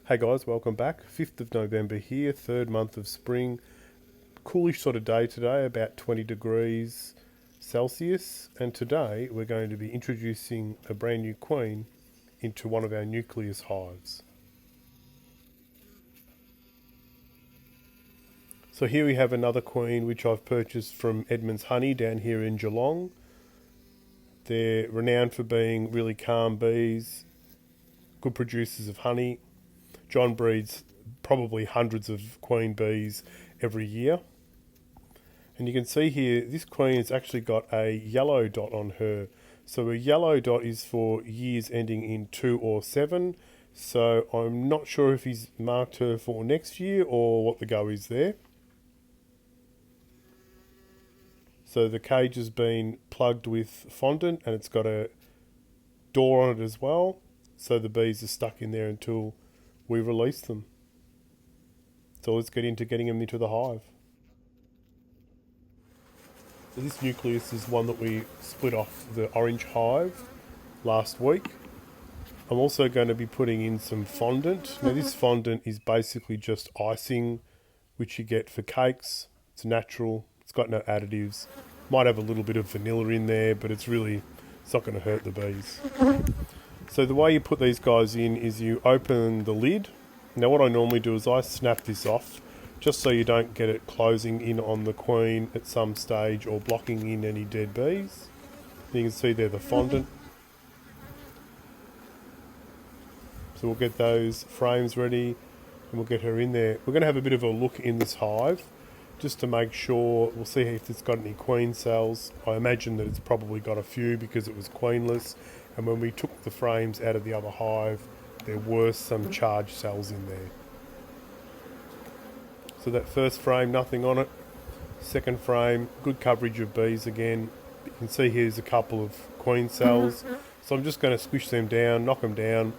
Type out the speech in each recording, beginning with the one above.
Hey guys, welcome back. 5th of November here, third month of spring. Coolish sort of day today, about 20 degrees Celsius. And today we're going to be introducing a brand new queen into one of our Nucleus hives. So here we have another queen which I've purchased from Edmund's Honey down here in Geelong. They're renowned for being really calm bees, good producers of honey. John breeds probably hundreds of queen bees every year. And you can see here, this queen has actually got a yellow dot on her. So a yellow dot is for years ending in 2 or 7. So I'm not sure if he's marked her for next year or what the go is there. So the cage has been plugged with fondant and it's got a door on it as well. So the bees are stuck in there until we release them. So let's get into getting them into the hive. So this Nucleus is one that we split off the orange hive last week. I'm also going to be putting in some fondant. Now this fondant is basically just icing, which you get for cakes. It's natural, it's got no additives. Might have a little bit of vanilla in there, but it's not going to hurt the bees. So the way you put these guys in is you open the lid. Now what I normally do is I snap this off just so you don't get it closing in on the queen at some stage or blocking in any dead bees. You can see there the fondant. So we'll get those frames ready and we'll get her in there. We're going to have a bit of a look in this hive just to make sure. We'll see if it's got any queen cells. I imagine that it's probably got a few because it was queenless. And when we took the frames out of the other hive, there were some charged cells in there. So that first frame, nothing on it. Second frame, good coverage of bees again. You can see here's a couple of queen cells. So I'm just going to squish them down, knock them down.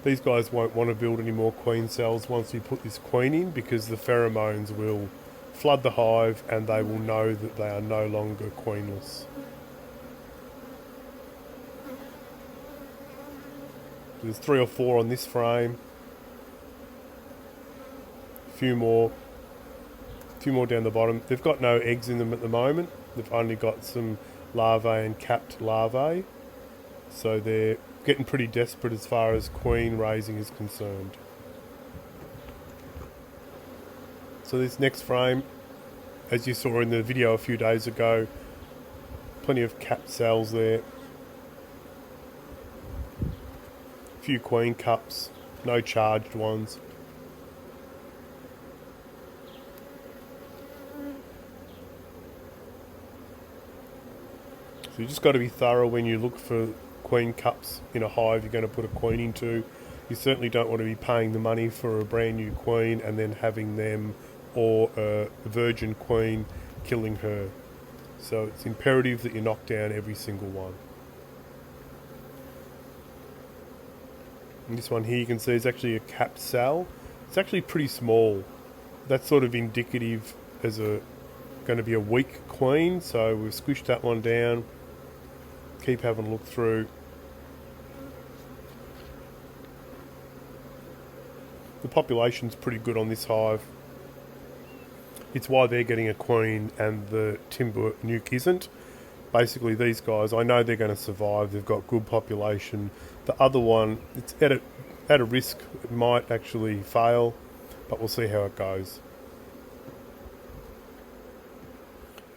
These guys won't want to build any more queen cells once we put this queen in because the pheromones will flood the hive and they will know that they are no longer queenless. There's 3 or 4 on this frame. A few more down the bottom. They've got no eggs in them at the moment. They've only got some larvae and capped larvae. So they're getting pretty desperate as far as queen raising is concerned. So this next frame, as you saw in the video a few days ago, plenty of capped cells there. Few queen cups, no charged ones. So you just got to be thorough when you look for queen cups in a hive you're going to put a queen into. You certainly don't want to be paying the money for a brand new queen and then having them or a virgin queen killing her. So it's imperative that you knock down every single one. And this one here you can see is actually a capped cell. It's actually pretty small. That's sort of indicative as going to be a weak queen. So we've squished that one down. Keep having a look through. The population's pretty good on this hive. It's why they're getting a queen and the timber nuke isn't. Basically these guys, I know they're going to survive. They've got good population. The other one, it's at a risk. It might actually fail, but we'll see how it goes.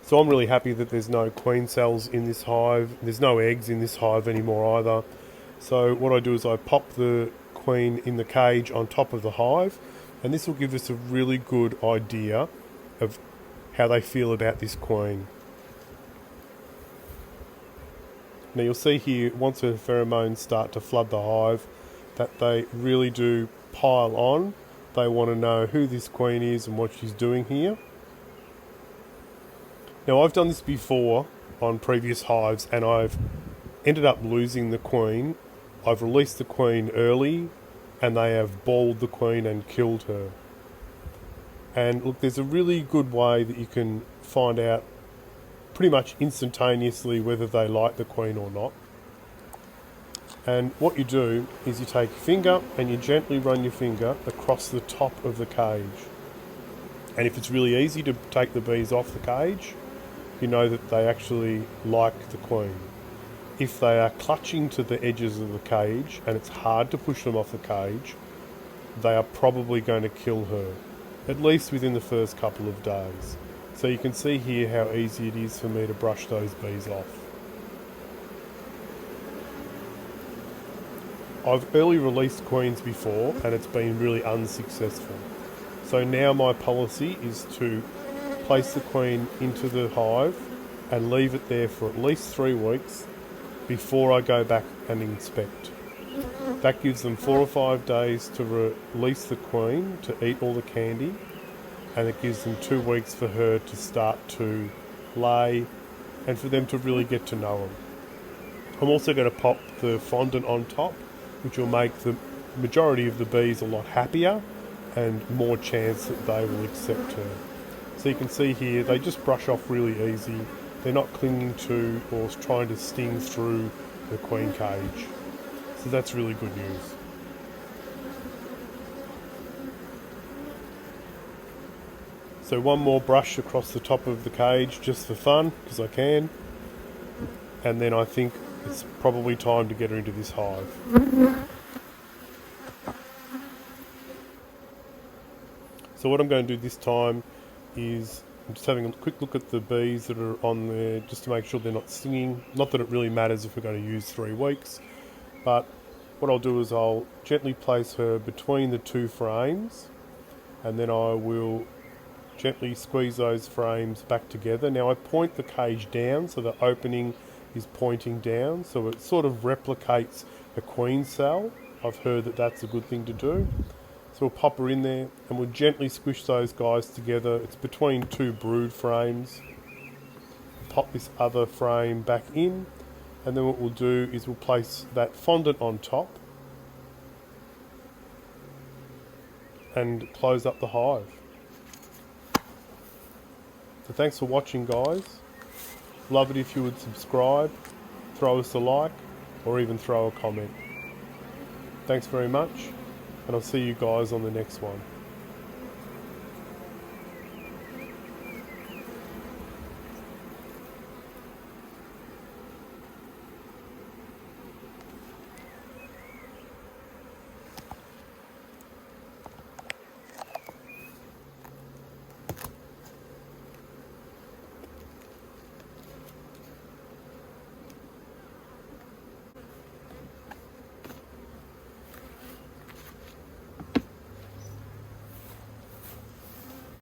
So I'm really happy that there's no queen cells in this hive. There's no eggs in this hive anymore either. So what I do is I pop the queen in the cage on top of the hive, and this will give us a really good idea of how they feel about this queen. Now you'll see here, once her pheromones start to flood the hive, that they really do pile on. They want to know who this queen is and what she's doing here. Now I've done this before on previous hives and I've ended up losing the queen. I've released the queen early and they have balled the queen and killed her. And look, there's a really good way that you can find out pretty much instantaneously whether they like the queen or not. And what you do is you take your finger and you gently run your finger across the top of the cage. And if it's really easy to take the bees off the cage, you know that they actually like the queen. If they are clutching to the edges of the cage and it's hard to push them off the cage, they are probably going to kill her, at least within the first couple of days. So you can see here how easy it is for me to brush those bees off. I've early released queens before and it's been really unsuccessful. So now my policy is to place the queen into the hive and leave it there for at least 3 weeks before I go back and inspect. That gives them 4 or 5 days to release the queen to eat all the candy, and it gives them 2 weeks for her to start to lay and for them to really get to know them. I'm also going to pop the fondant on top, which will make the majority of the bees a lot happier and more chance that they will accept her. So you can see here, they just brush off really easy. They're not clinging to or trying to sting through the queen cage. So that's really good news. So one more brush across the top of the cage just for fun, because I can. And then I think it's probably time to get her into this hive. So what I'm going to do this time is I'm just having a quick look at the bees that are on there just to make sure they're not stinging. Not that it really matters if we're going to use 3 weeks, but what I'll do is I'll gently place her between the 2 frames and then I will gently squeeze those frames back together. Now I point the cage down so the opening is pointing down, so it sort of replicates a queen cell. I've heard that that's a good thing to do. So we'll pop her in there and we'll gently squish those guys together. It's between 2 brood frames. Pop this other frame back in, and then what we'll do is we'll place that fondant on top and close up the hive. So thanks for watching, guys. Love it if you would subscribe, throw us a like, or even throw a comment. Thanks very much, and I'll see you guys on the next one.